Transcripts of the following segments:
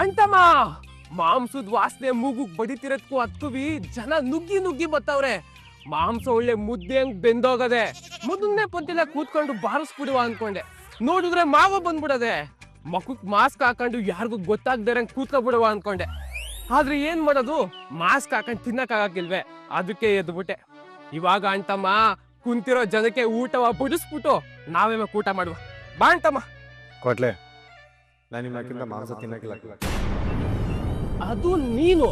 ಅಂತಮ್ಮ ಮಾಂಸದ ವಾಸನೆ ಮೂಗು ಬಡಿತಿರತ್ಕು ಹತ್ತುವಿ ಜನ ನುಗ್ಗಿ ನುಗ್ಗಿ ಬತ್ತವ್ರೆ. ಮಾಂಸ ಒಳ್ಳೆ ಮುದ್ದೆ ಹಂಗ್ ಬೆಂದೋಗದೆ. ಮೊದಲನೇ ಪಂತಿಲ ಕೂತ್ಕೊಂಡು ಬಾರಿಸ್ಬಿಡುವ ಅನ್ಕೊಂಡೆ, ನೋಡಿದ್ರೆ ಮಾವ ಬಂದ್ಬಿಡದೆ. ಮಕ್ಕಕ್ ಮಾಸ್ಕ್ ಹಾಕೊಂಡು ಯಾರಿಗೂ ಗೊತ್ತಾಗ್ದಾರೆ ಕೂತ್ಕೊಬಿಡುವ ಅನ್ಕೊಂಡೆ. ಆದ್ರೆ ಏನ್ ಮಾಡೋದು, ಮಾಸ್ಕ್ ಹಾಕೊಂಡು ತಿನ್ನಕ್ಕಾಗಿಲ್ವೇ, ಅದಕ್ಕೆ ಎದ್ಬಿಟ್ಟೆ. ಇವಾಗ ಅಂತಮ್ಮ ಕುಂತಿರೋ ಜನಕ್ಕೆ ಊಟವ ಬಡಿಸ್ಬಿಟ್ಟು ನಾವೇ ಊಟ ಮಾಡುವ ಬಾ ಅಂತಮ್ಮ. ಕೊಟ್ಲೆ, ನಾನು ನಿಮ್ಮಕ್ಕಿಂತ ಮಾಂಸ ತಿನ್ನಕ್ಕಿಲ್ಲ. ಅದು ನೀನು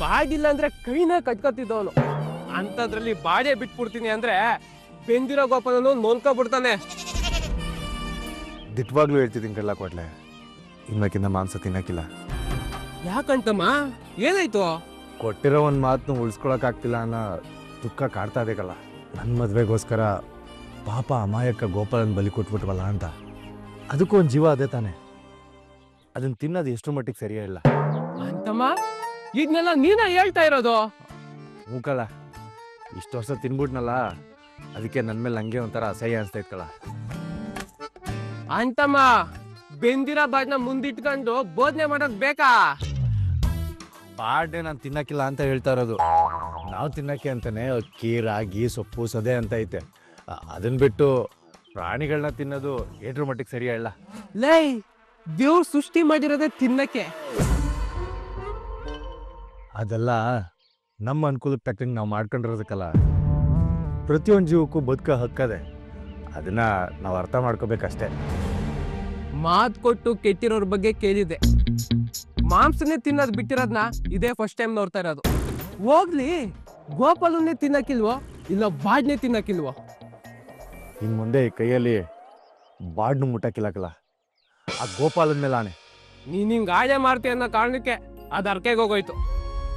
ಬಾಡಿಲ್ಲ ಅಂದ್ರೆ ಕೈನ ಕಟ್ಕೊತಿದ್ದವನು, ಅಂತದ್ರಲ್ಲಿ ಬಾಡೆ ಬಿಟ್ಬಿಡ್ತೀನಿ ಅಂದ್ರೆ ಬೆಂದಿರೋ ಗೋಪಾಲನು ನೋನ್ಕೊಬಿಡ್ತಾನೆ. ದಿಟ್ವಾಗ್ಲೂ ಹೇಳ್ತಿದ್ದೀನಿ ಕಳ್ಳ ಕೊಟ್ಲೆ, ಇನ್ಮೇಕಿಂತ ಮಾಂಸ ತಿನ್ನಕ್ಕಿಲ್ಲ. ಯಾಕಂತಮ್ಮ, ಏನಾಯ್ತು? ಕೊಟ್ಟಿರೋ ಒಂದು ಮಾತನ್ನು ಉಳಿಸ್ಕೊಳಕ್ ಆಗ್ತಿಲ್ಲ ಅನ್ನೋ ದುಃಖ ಕಾಡ್ತಾ ಇದೆಯಲ್ಲ. ನನ್ನ ಮದ್ವೆಗೋಸ್ಕರ ಪಾಪ ಅಮಾಯಕ ಗೋಪಾಲನ್ ಬಲಿ ಕೊಟ್ಬಿಟ್ವಲ್ಲ ಅಂತ. ಅದಕ್ಕೂ ಒಂದು ಜೀವ ಅದೇ ತಾನೆ. ಅದನ್ನ ತಿನ್ನೋದು ಎಷ್ಟು ಮಟ್ಟಿಗೆ ಸರಿಯೇ ಇಲ್ಲ ಅಂತಮ್ಮ. ಇದನ್ನೆಲ್ಲ ನೀನ ಹೇಳ್ತಾ ಇರೋದು? ಮೂಕಲ್ಲ, ಇಷ್ಟು ವರ್ಷ ತಿನ್ಬಿಟ್ನಲ್ಲ, ಅದಕ್ಕೆ ನನ್ನ ಮೇಲೆ ಹಂಗೆ ಒಂಥರ ಅಸಹ್ಯ ಅನಿಸ್ತಾ ಇತ್ಕಲ್ಲ. ಅಂತಮ್ಮ, ಬೆಂದಿರೋ ಬಾಡ್ನ ಮುಂದಿಟ್ಕೊಂಡು ಬೋಧನೆ ಮಾಡೋದ್ ಬೇಕಾ? ಬಾಡ್ನೆ ನಾನು ತಿನ್ನಕ್ಕಿಲ್ಲ ಅಂತ ಹೇಳ್ತಾ ಇರೋದು. ನಾವು ತಿನ್ನಕ್ಕೆ ಅಂತಾನೆ ಅಕ್ಕಿ, ರಾಗಿ, ಸೊಪ್ಪು, ಸದೆ ಅಂತ ಐತೆ. ಅದನ್ನ ಬಿಟ್ಟು ಪ್ರಾಣಿಗಳನ್ನ ತಿನ್ನೋದು ಏಟ್ರ ಮಟ್ಟಿಗೆ ಸರಿಯಾ ಇಲ್ಲ. ಲೈ, ದೇವ್ರು ಸೃಷ್ಟಿ ಮಾಡಿರೋದೇ ತಿನ್ನಕ್ಕೆ. ಅದೆಲ್ಲ ನಮ್ಮ ಅನುಕೂಲಕ್ಕೆ ತಕ್ಕಂಗೆ ನಾವು ಮಾಡ್ಕೊಂಡಿರೋದಕ್ಕಲ್ಲ. ಪ್ರತಿಯೊಂದು ಜೀವಕ್ಕೂ ಬದುಕ ಹಕ್ಕದೆ, ಅದನ್ನ ನಾವು ಅರ್ಥ ಮಾಡ್ಕೋಬೇಕಷ್ಟೇ. ಮಾತ್ ಕೊಟ್ಟು ಕೆಟ್ಟಿರೋರ್ ಬಗ್ಗೆ ಕೇಳಿದೆ, ಮಾಂಸನೇ ತಿನ್ನೋದ್ ಬಿಟ್ಟಿರೋದ್ನ ಇದೇ ಫಸ್ಟ್ ಟೈಮ್ ನೋಡ್ತಾ ಇರೋದು. ಹೋಗ್ಲಿ, ಗೋಪಾಲನ್ನೇ ತಿನ್ನಕ್ಕಿಲ್ವೋ ಇಲ್ಲ ಬಾಡ್ನೆ ತಿನ್ನಕ್ಕಿಲ್ವೋ? ಇನ್ನು ಮುಂದೆ ಈ ಕೈಯಲ್ಲಿ ಬಾಡ್ನು ಮುಟ್ಟಕ್ಕಿಲ್ಲಕಲ್ಲ. ಆ ಗೋಪಾಲನ ಮೇಲೆ ಆಣೆ. ನೀನ್ ಹಿಂಗ್ ಆಳೆ ಮಾಡ್ತೀಯ ಅನ್ನೋ ಕಾರಣಕ್ಕೆ ಅದ್ ಅರ್ಕೆಗೆ ಹೋಗೋಯ್ತು.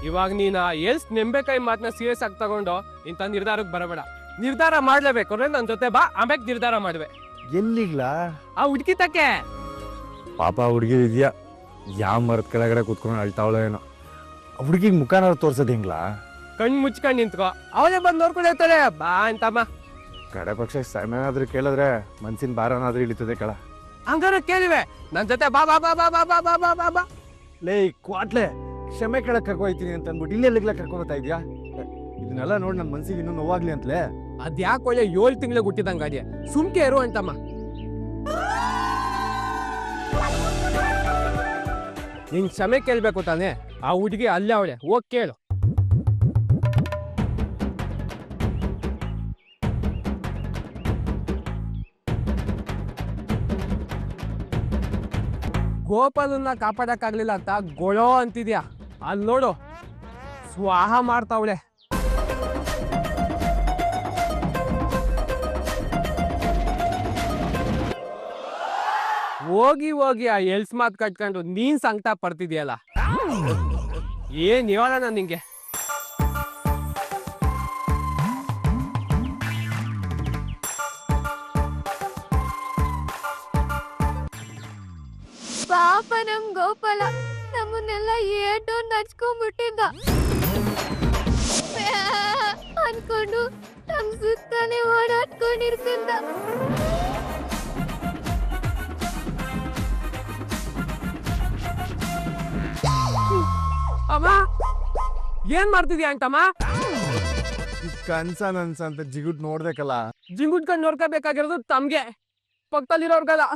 ಇವಾಗ ನೀನ ಎಲ್ಸ್ ನೆಂಬೆಕಾಯಿ ಮಾತನ್ನ ಸೀರಿಯಸ್ ಆಗಿ ತಗೊಂಡು ಇಂಥ ನಿರ್ಧಾರಕ್ಕೆ ಬರಬೇಡ. ನಿರ್ಧಾರ ಮಾಡ್ಲೇಬೇಕು ಅಂದ್ರೆ ನನ್ನ ಜೊತೆ ಬಾ, ಆಮೇಲೆ ನಿರ್ಧಾರ ಮಾಡುವೆ. ಎಲ್ಲಿಗ್ಲಾ? ಆ ಹುಡ್ಕಿ ತಕ್ಕೆ. ಪಾಪ ಹುಡುಗಿ ಇದೆಯಾ, ಯಾವ ಮರದ ಕೆಳಗಡೆ ಕೂತ್ಕೊಂಡು ಅಳ್ತಾವಳೋ ಏನೋ. ಹುಡುಗಿಗೆ ಮುಖಾನ ತೋರ್ಸೋದು ಹೆಂಗ್ಲಾ? ಕಣ್ ಮುಚ್ಕೊಂಡ್ ನಿಂತ್ಕೋ, ಅವಳೇ ಬಂದು ನೋಡ್ಕೊಂಡು ಹೇಳ್ತಾಳೆ ಬಾ ಅಂತಮ್ಮ. ಕಡೆ ಪಕ್ಷ ಸಮಯನಾದ್ರೂ ಕೇಳಿದ್ರೆ ಮನ್ಸಿನ ಭಾರನಾದ್ರೂ ಇಳಿತದೆ ಕಳ. ಹಂಗಾರ ಕೇಳಿವೆ, ನನ್ ಜೊತೆ ಬಾ ಬಾ ಬಾ ಬಾ ಬಾ ಬಾ ಬಾ ಬಾ ಬಾ ಬಾ. ಲೇ ಕ್ವಾಟ್ಲೆ, ಕ್ಷಮೆ ಕೇಳಕ್ ಕರ್ಕೊಯ್ತೀನಿ ಅಂತ ಅಂದ್ಬಿಟ್ಟು ಇಲ್ಲೆಲ್ಲಿಗ್ಲ ಕರ್ಕೊಂಡ್ತಾ ಇದ್ಯಾ? ಇದನ್ನೆಲ್ಲ ನೋಡಿ ನನ್ನ ಮನ್ಸಿಗೆ ಇನ್ನೂ ನೋವಾಗ್ಲಿ ಅಂತಲೇ. ಅದ್ಯಾಕೆ ಒಳ್ಳೆ 7 ತಿಂಗಳು ಹುಟ್ಟಿದಂಗಾದ್ಯ, ಸುಮ್ಕೆ ಇರು ಅಂತಮ್ಮ. ನಿನ್ ಕ್ಷಮೆ ಕೇಳ್ಬೇಕು ತಾನೆ, ಆ ಹುಡುಗಿ ಅಲ್ಲೇ ಅವಳೆ, ಹೋಗ್ ಕೇಳು. ಗೋಪಾಲನ್ನ ಕಾಪಾಡಕ್ಕಾಗ್ಲಿಲ್ಲ ಅಂತ ಗೊಳೋ ಅಂತಿದ್ಯಾ, ಅಲ್ಲಿ ನೋಡು ಸ್ವಾಹ ಮಾಡ್ತಾವಳೆ. ಹೋಗಿ ಹೋಗಿ ಆ ಎಲ್ಸ್ ಮಾತ್ ಕಟ್ಕೊಂಡು ನೀನ್ ಸಂಕಟ ಪಡ್ತಿದ್ಯಲ್ಲ, ಏನ್ ಹೇಳೋಣ ನಿಂಗೆ. ಪಾಪ ನಮ್ ಗೋಪಾಲ ನಮ್ಮನ್ನೆಲ್ಲ ಏಟೋ ನಚ್ಕೊಂಡ್ಬಿಟ್ಟಿದ್ದ ಅನ್ಕೊಂಡು ನಮ್ ಸುತ್ತಾನೆ ಓಡಾಡ್ಕೊಂಡಿರ್ತಿದ್ದ. ಅಮ್ಮ, ಏನ್ ಮಾಡ್ತಿದ್ಯಾ ಅಂತಮ್ಮ? ಕನ್ಸ ನನ್ಸ ಅಂತ ಜಿಗುಟ್ ನೋಡ್ಬೇಕಲ್ಲ. ಜಿಂಗುಟ್ಕೊಂಡ್ ನೋಡ್ಕೋಬೇಕಾಗಿರೋದು ತಮ್ಗೆ, ಪಕ್ಕದಲ್ಲಿರೋರ್ಗಲ್ಲ.